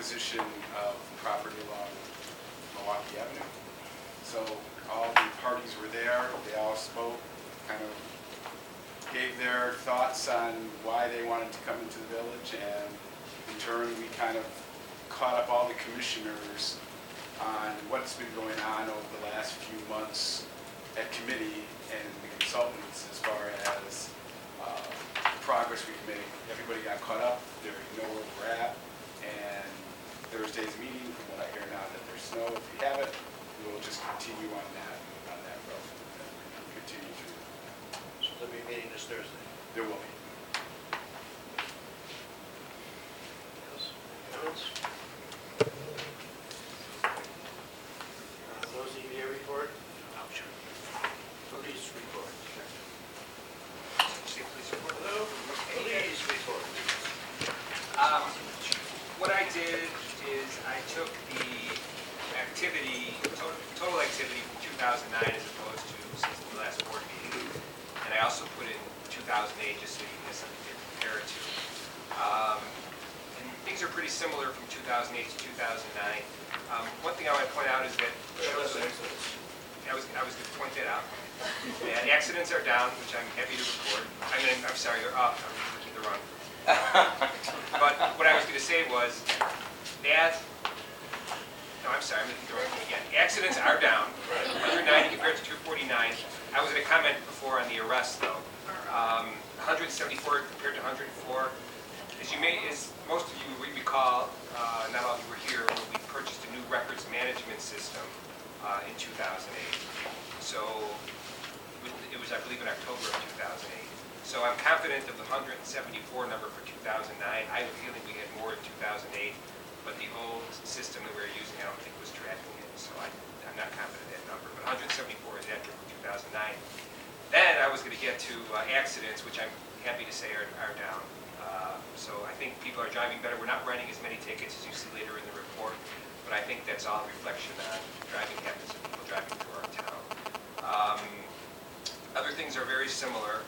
acquisition of property along Milwaukee Avenue. So all the parties were there, they all spoke, kind of gave their thoughts on why they wanted to come into the village, and in turn we kind of caught up all the commissioners on what's been going on over the last few months at committee and the consultants as far as progress we've made. Everybody got caught up, they know where we're at, and Thursday's meeting, from what I hear now, that there's snow. If you have it, we'll just continue on that road and continue through. So there'll be a meeting this Thursday. There will be. Yes. Comments? No ZBA report? Oh, sure. Police report. See, please report. Hello? Police report. What I did is I took the activity, total activity from 2009 as opposed to since the last board meeting, and I also put in 2008 just so you can have something to compare it to. And things are pretty similar from 2008 to 2009. One thing I want to point out is that I was going to point that out. And accidents are down, which I'm happy to report. I'm sorry, they're up. I'm looking at the wrong. But what I was going to say was that, no, I'm sorry, I'm looking at the wrong thing again. Accidents are down, 190 compared to 249. I was going to comment before on the arrest, though. 174 compared to 104. As most of you recall, not all of you were here, when we purchased a new records management system in 2008. So it was, I believe, in October of 2008. So I'm confident of the 174 number for 2009. I have a feeling we had more in 2008, but the old system that we were using, I don't think was tracking it. So I'm not confident in that number. But 174 is accurate for 2009. Then I was going to get to accidents, which I'm happy to say are down. So I think people are driving better. We're not writing as many tickets as you see later in the report, but I think that's all a reflection on driving habits of people driving through our town. Other things are very similar.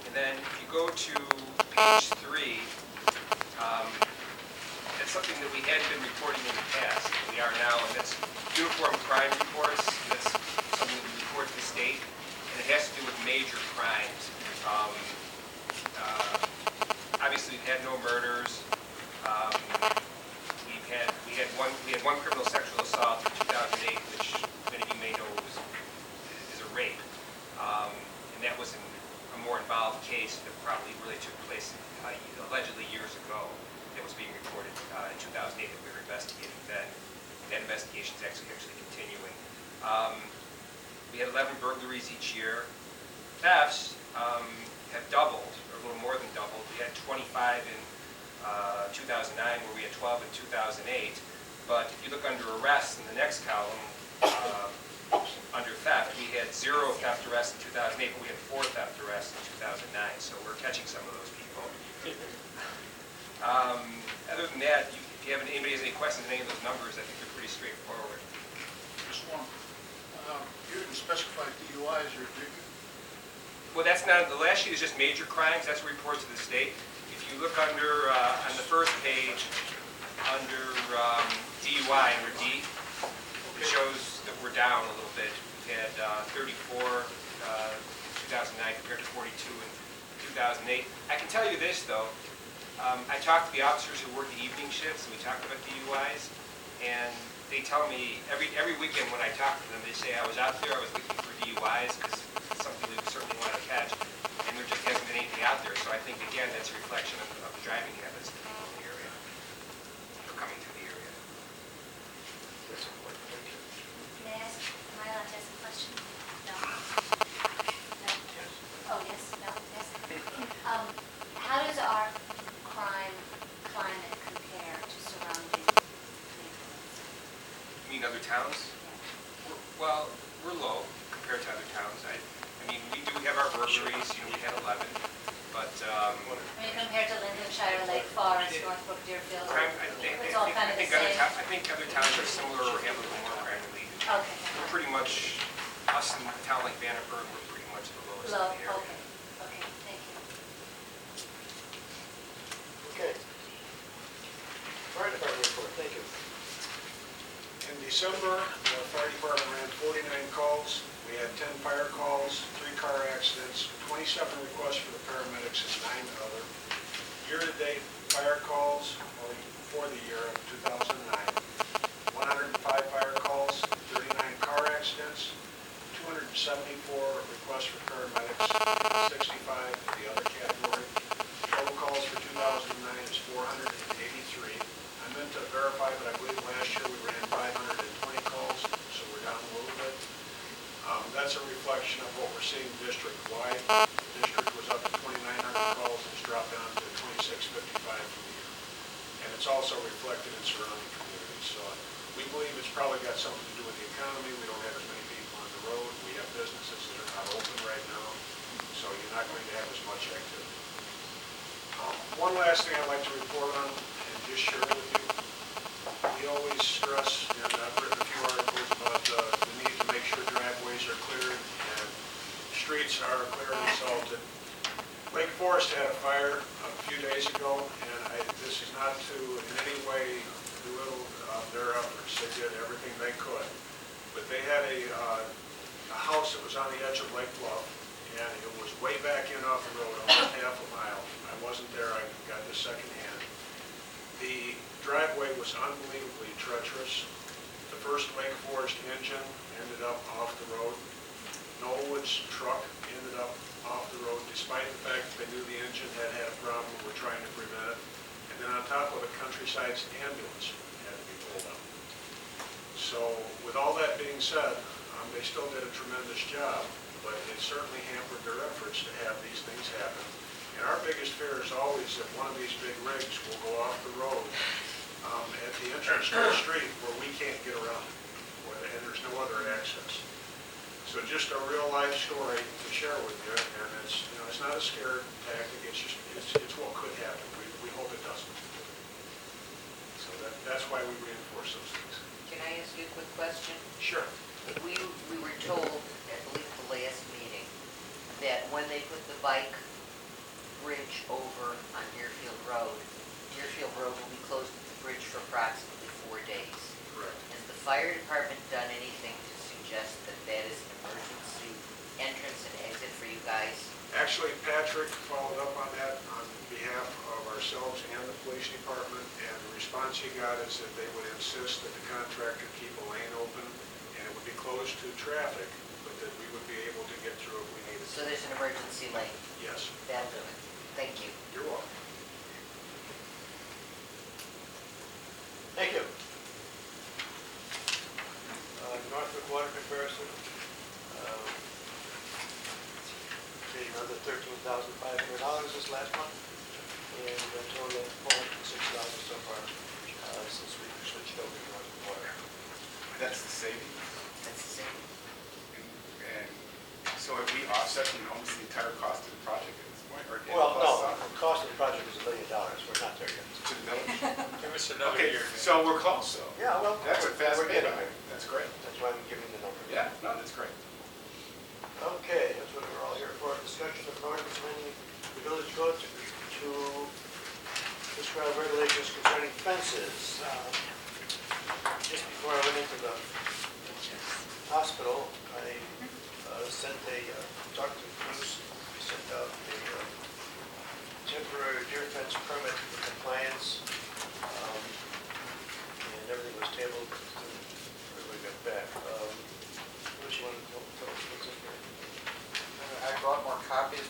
And then if you go to page 3, that's something that we had been reporting in the past. We are now, and that's uniform crime reports. That's something that we report to the state, and it has to do with major crimes. Obviously, we've had no murders. We had one criminal sexual assault in 2008, which many of you may know is a rape, and that was a more involved case that probably really took place allegedly years ago. That was being reported in 2008 that we were investigating then. That investigation is actually continuing. We had 11 burglaries each year. Thefts have doubled, or a little more than doubled. We had 25 in 2009, where we had 12 in 2008. But if you look under arrests in the next column, under theft, we had 0 theft arrests in 2008, but we had 4 theft arrests in 2009. So we're catching some of those people. Other than that, if anybody has any questions on any of those numbers, I think they're pretty straightforward. Just one. You didn't specify DUIs, or did you? Well, that's not, the last sheet is just major crimes. That's reports to the state. If you look under, on the first page, under DUI, under D, it shows that we're down a little bit. We had 34 in 2009 compared to 42 in 2008. I can tell you this, though. I talked to the officers who work the evening shifts, and we talked about DUIs, and they tell me every weekend when I talk to them, they say I was out there, I was looking for DUIs, because it's something we certainly want to catch, and there just hasn't been anything out there. So I think, again, that's a reflection of the driving habits of people in the area, or coming to the area. That's important. Thank you. May I ask, am I allowed to ask a question? No? No? Yes. Oh, yes, no, yes. How does our crime climate compare to surrounding neighborhoods? You mean other towns? Well, we're low compared to other towns. I mean, we do have our burglaries. We had 11, but I mean, compared to Lincolnshire, Lake Forest, Northbrook, Deerfield, crime, it's all kind of the same? I think other towns are similar or have a little more crime than we do. Okay. We're pretty much, us in a town like Vanderburg, we're pretty much the lowest Low, in the area. okay, thank you. Okay. Fire department report. Thank December, the fire department ran 49 calls. We had 10 fire calls, 3 car accidents, 27 requests for the paramedics, and 9 other. Year-to-date fire calls for the year of 2009, 105 fire calls, 39 car accidents, 274 requests for paramedics, 65 for the other category. Total calls for 2009 is 483. I meant to verify, but I believe last year we ran 520 calls, so we're down a little bit. That's a reflection of what we're seeing district-wide. The district was up to 2,900 calls, it's dropped down to 2,655 for the year. And it's also reflected in surrounding communities. So we believe it's probably got something to do with the economy. We don't have as many people on the road. We have businesses that are not open right now, so you're not going to have as much activity. One last thing I'd like to report on and just share with you. We always stress, and I've written a few articles about the need to make sure driveways are cleared and streets are cleared and salted. Lake Forest had a fire a few days ago, and this is not to in any way belittle their efforts. They did everything they could. But they had a house that was on the edge of Lake Bluff, and it was way back in off the road, almost half a mile. I wasn't there, I got this secondhand. The driveway was unbelievably treacherous. The first Lake Forest engine ended up off the road. Knollwood's truck ended up off the road, despite the fact that they knew the engine had a problem and were trying to prevent it. And then on top of it, Countryside's ambulance had to be pulled out. So with all that being said, they still did a tremendous job, but it certainly hampered their efforts to have these things happen. And our biggest fear is always that one of these big rigs will go off the road at the entrance to the street where we can't get around it, and there's no other access. So just a real life story to share with you, and it's it's not a scare tactic. It's what could happen. We hope it doesn't. So that's why we reinforce those things. Can I ask you a quick question? Sure. We were told, I believe at the last meeting, that when they put the bike bridge over on Deerfield Road will be closed to the bridge for approximately 4 days. Correct. Has the fire department done anything to suggest that that is an emergency entrance and exit for you guys? Actually, Patrick followed up on that on behalf of ourselves and the police department, and the response he got is that they would insist that the contractor keep a lane open, and it would be closed to traffic, but that we would be able to get through if we needed to. So there's an emergency lane? Yes. That'll do it. Thank you. You're welcome. Thank you. Norfolk water comparison. Paid another $13,500 this last month, and a total of $406 so far since we switched over to Norfolk water. That's the savings. That's the same. And so have we offset almost the entire cost of the project at this point? Or did it Well, plus no, some the cost of the project is $1 million. We're not there yet. to the village? Give us another Okay, year. so we're close, though. Yeah, well, That's a fast we're getting payback. there. That's great. That's why I'm giving the number. Yeah, no, that's great. Okay, that's what we're all here for. Discussion of an ordinance amending the village code to describe regulations concerning fences. Just before I went into the hospital, I talked to Bruce, sent out a temporary deer fence permit for compliance, and everything was tabled until everybody got back. Bruce, you want to tell us what's in here? I brought more copies,